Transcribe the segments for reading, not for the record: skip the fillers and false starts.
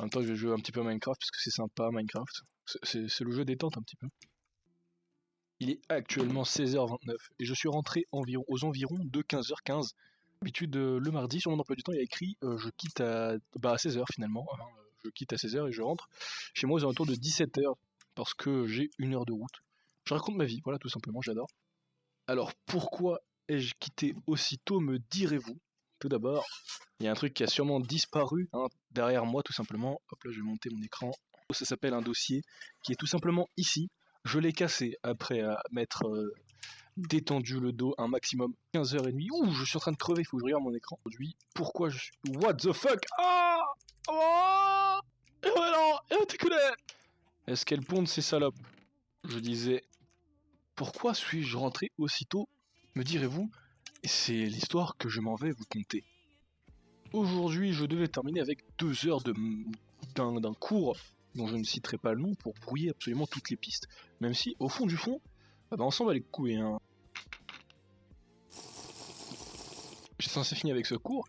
même temps, je vais jouer un petit peu à Minecraft parce que c'est sympa, Minecraft. C'est le jeu détente un petit peu. Il est actuellement 16h29 et je suis rentré aux environs de 15h15. D'habitude, le mardi, sur mon emploi du temps, il y a écrit je quitte à 16h finalement. Hein, je quitte à 16h et je rentre chez moi aux alentours de 17h parce que j'ai 1 heure de route. Je raconte ma vie, voilà, tout simplement, j'adore. Alors, pourquoi ai-je quitté aussitôt, me direz-vous? Tout d'abord, il y a un truc qui a sûrement disparu derrière moi, tout simplement. Hop là, je vais monter mon écran. Ça s'appelle un dossier qui est tout simplement ici. Je l'ai cassé après m'être détendu le dos un maximum 15h30. Ouh, je suis en train de crever, il faut que je regarde mon écran. Aujourd'hui, pourquoi je suis... What the fuck? Ah oh non, t'es cool. Est-ce qu'elles pondent ces salopes? Je disais, pourquoi suis-je rentré aussitôt, me direz-vous? Et c'est l'histoire que je m'en vais vous conter. Aujourd'hui, je devais terminer avec 2 heures d'un cours dont je ne citerai pas le nom pour brouiller absolument toutes les pistes. Même si, au fond du fond, ensemble avec couper, hein. J'ai censé finir avec ce cours.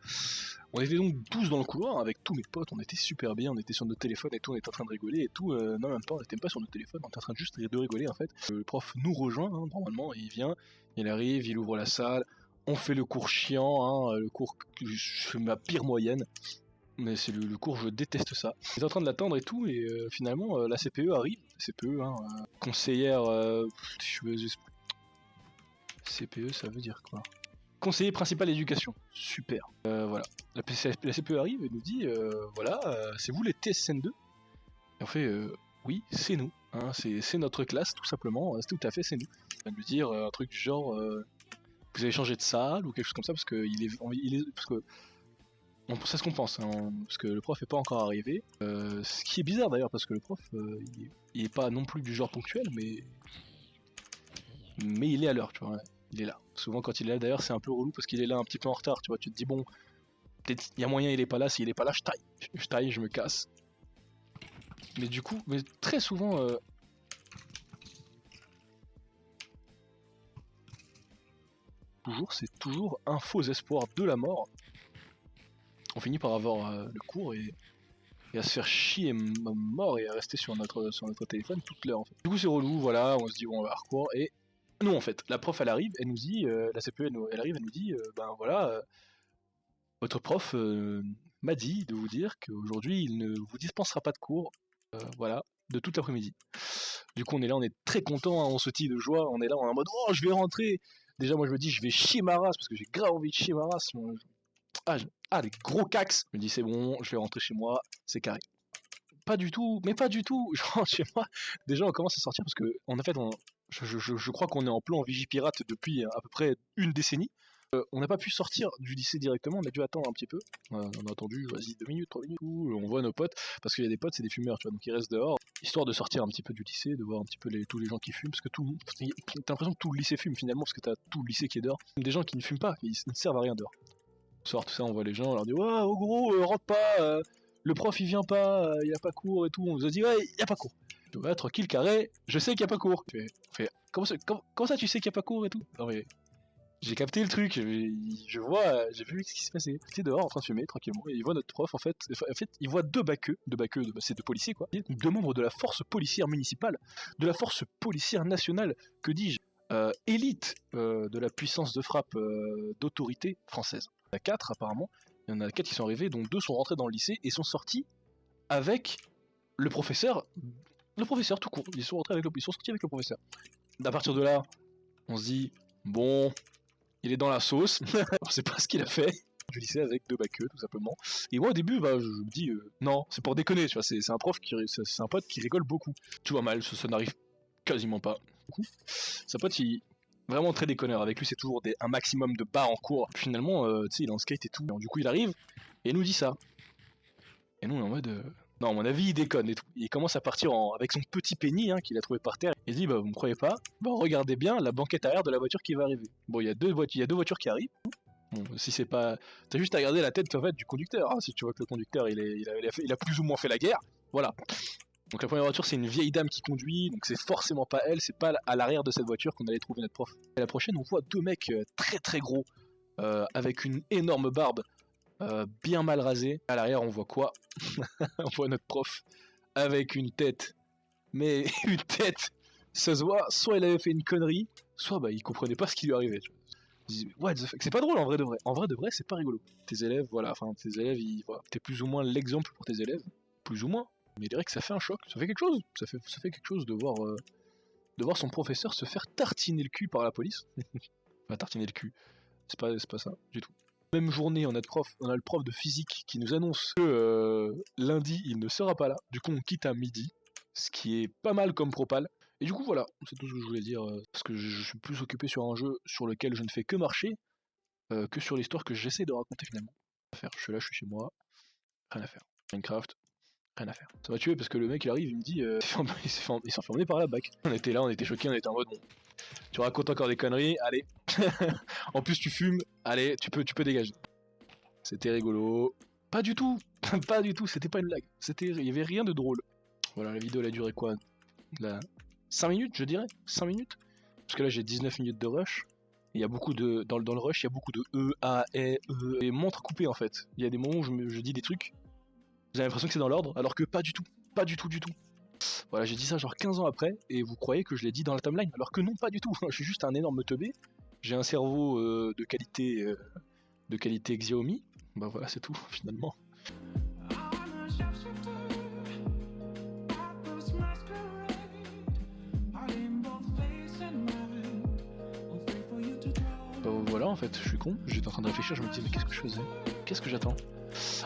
On était donc tous dans le couloir avec tous mes potes, on était super bien, on était sur nos téléphones et tout, on était en train de rigoler et tout. Non, même pas, on était pas sur nos téléphones, on était en train juste de rigoler en fait. Le prof nous rejoint, hein, normalement, il vient, il arrive, il ouvre la salle, on fait le cours chiant, hein, le cours que je fais ma pire moyenne. Mais c'est le cours, je déteste ça. J'étais en train de l'attendre et tout, et finalement, la CPE arrive. CPE, hein, conseillère... CPE, ça veut dire quoi? Conseiller principal d'éducation. Super. Voilà. La CPE arrive et nous dit, voilà, c'est vous les TSN2? Et on fait, oui, c'est nous. Hein, c'est notre classe, tout simplement. C'est tout à fait, c'est nous. Elle va nous dire un truc du genre, vous avez changé de salle ou quelque chose comme ça, parce que parce que c'est ce qu'on pense, hein, parce que le prof est pas encore arrivé. Ce qui est bizarre d'ailleurs, parce que le prof, il est pas non plus du genre ponctuel, mais il est à l'heure, tu vois. Ouais. Il est là. Souvent quand il est là, d'ailleurs, c'est un peu relou parce qu'il est là un petit peu en retard, tu vois. Tu te dis bon, peut-être il y a moyen il est pas là. S'il est pas là, je taille, je me casse. Mais du coup, très souvent. C'est toujours un faux espoir de la mort. On finit par avoir le cours et à se faire chier mort et à rester sur notre téléphone toute l'heure en fait. Du coup c'est relou, voilà, on se dit bon on va avoir cours et non en fait, la prof elle arrive, elle nous dit, la CPE elle arrive, elle nous dit ben voilà, votre prof m'a dit de vous dire qu'aujourd'hui il ne vous dispensera pas de cours, voilà, de toute l'après-midi. Du coup on est là, on est très content, hein, on sautille de joie, on est là, on est en mode oh je vais rentrer. Déjà moi je me dis je vais chier ma race parce que j'ai grave envie de chier ma race. Les gros cax. Je me dis c'est bon, je vais rentrer chez moi, c'est carré. Pas du tout, mais pas du tout. Je rentre chez moi. Déjà on commence à sortir parce que en fait je crois qu'on est en plan Vigipirate depuis à peu près une décennie. On n'a pas pu sortir du lycée directement, on a dû attendre un petit peu. On a attendu, vas-y, 2 minutes, 3 minutes. On voit nos potes, parce qu'il y a des potes, c'est des fumeurs, tu vois, donc ils restent dehors, histoire de sortir un petit peu du lycée, de voir un petit peu tous les gens qui fument, parce que t'as l'impression que tout le lycée fume finalement, parce que t'as tout le lycée qui est dehors. Des gens qui ne fument pas, ils ne servent à rien dehors. On sort tout ça, on voit les gens, on leur dit ouais, oh gros, rentre pas, le prof il vient pas, il a pas cours et tout. On nous a dit ouais, il y a pas cours. Ouais, tranquille, carré, je sais qu'il y a pas cours. Comment ça tu sais qu'il y a pas cours et tout? Non mais j'ai capté le truc, je vois, j'ai vu ce qui s'est passé. J'étais dehors en train de fumer tranquillement et il voit notre prof en fait il voit deux baqueux, c'est deux policiers quoi, deux membres de la force policière municipale, de la force policière nationale, que dis-je, élite de la puissance de frappe d'autorité française. Il y en a 4 apparemment, il y en a 4 qui sont arrivés, dont 2 sont rentrés dans le lycée et sont sortis avec le professeur tout court. Ils sont sortis avec le professeur. À partir de là, on se dit bon, il est dans la sauce, on sait pas ce qu'il a fait. Du lycée avec 2 baqueux tout simplement. Et moi au début je me dis non, c'est pour déconner, tu vois, c'est un prof c'est un pote qui rigole beaucoup. Tu vois mal, ça n'arrive quasiment pas. Sa pote il vraiment très déconneur, avec lui c'est toujours un maximum de barres en cours. Finalement tu sais il est en skate et tout. Du coup il arrive et il nous dit ça. Et nous on est en mode non, à mon avis, il déconne et tout. Il commence à partir avec son petit penny qu'il a trouvé par terre. Il dit, vous me croyez pas? Regardez bien la banquette arrière de la voiture qui va arriver. Bon, il y a deux voitures qui arrivent. Bon, si c'est pas... T'as juste à regarder la tête en fait, du conducteur. Si tu vois que le conducteur, il a plus ou moins fait la guerre. Voilà. Donc la première voiture, c'est une vieille dame qui conduit. Donc c'est forcément pas elle. C'est pas à l'arrière de cette voiture qu'on allait trouver notre prof. Et la prochaine, on voit 2 mecs très très gros, avec une énorme barbe. bien mal rasé. À l'arrière, on voit quoi? On voit notre prof avec une tête. Mais une tête, ça se voit, soit il avait fait une connerie, soit bah il comprenait pas ce qui lui arrivait. Tu vois. Il disait, what the fuck, c'est pas drôle en vrai de vrai. En vrai de vrai, c'est pas rigolo. Tes élèves, voilà, enfin tes élèves, voilà, t'es plus ou moins l'exemple pour tes élèves, plus ou moins. Mais il dirait que ça fait un choc, ça fait quelque chose. Ça fait quelque chose de voir son professeur se faire tartiner le cul par la police. Enfin, tartiner le cul, c'est pas ça du tout. Même journée, on a le prof de physique qui nous annonce que lundi il ne sera pas là. Du coup, on quitte à midi, ce qui est pas mal comme propal. Et du coup, voilà, c'est tout ce que je voulais dire, parce que je suis plus occupé sur un jeu sur lequel je ne fais que marcher que sur l'histoire que j'essaie de raconter finalement. Rien à faire, je suis là, je suis chez moi, rien à faire. Minecraft, rien à faire. Ça m'a tué parce que le mec il arrive, il me dit il s'est fait emmener par la BAC. On était là, on était choqués, on était en mode bon, tu racontes encore des conneries, allez. En plus tu fumes, allez, tu peux dégager. C'était rigolo. Pas du tout, pas du tout, c'était pas une blague. Il y avait rien de drôle. Voilà, la vidéo elle a duré quoi? 5 minutes, je dirais, 5 minutes. Parce que là j'ai 19 minutes de rush. Il y a beaucoup de. Dans le rush, il y a beaucoup de A, E, et montres coupées en fait. Il y a des moments où je dis des trucs. Vous avez l'impression que c'est dans l'ordre, alors que pas du tout. Pas du tout, du tout. Voilà, j'ai dit ça genre 15 ans après, et vous croyez que je l'ai dit dans la timeline, alors que non, pas du tout. Je suis juste un énorme teubé. J'ai un cerveau de qualité Xiaomi. Bah voilà, c'est tout, finalement. Bah voilà, en fait, je suis con. J'étais en train de réfléchir, je me disais, mais qu'est-ce que je faisais? Qu'est-ce que j'attends?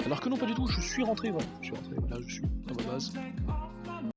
Alors que non, pas du tout, je suis rentré, voilà. Je suis rentré, voilà, je suis dans ma base.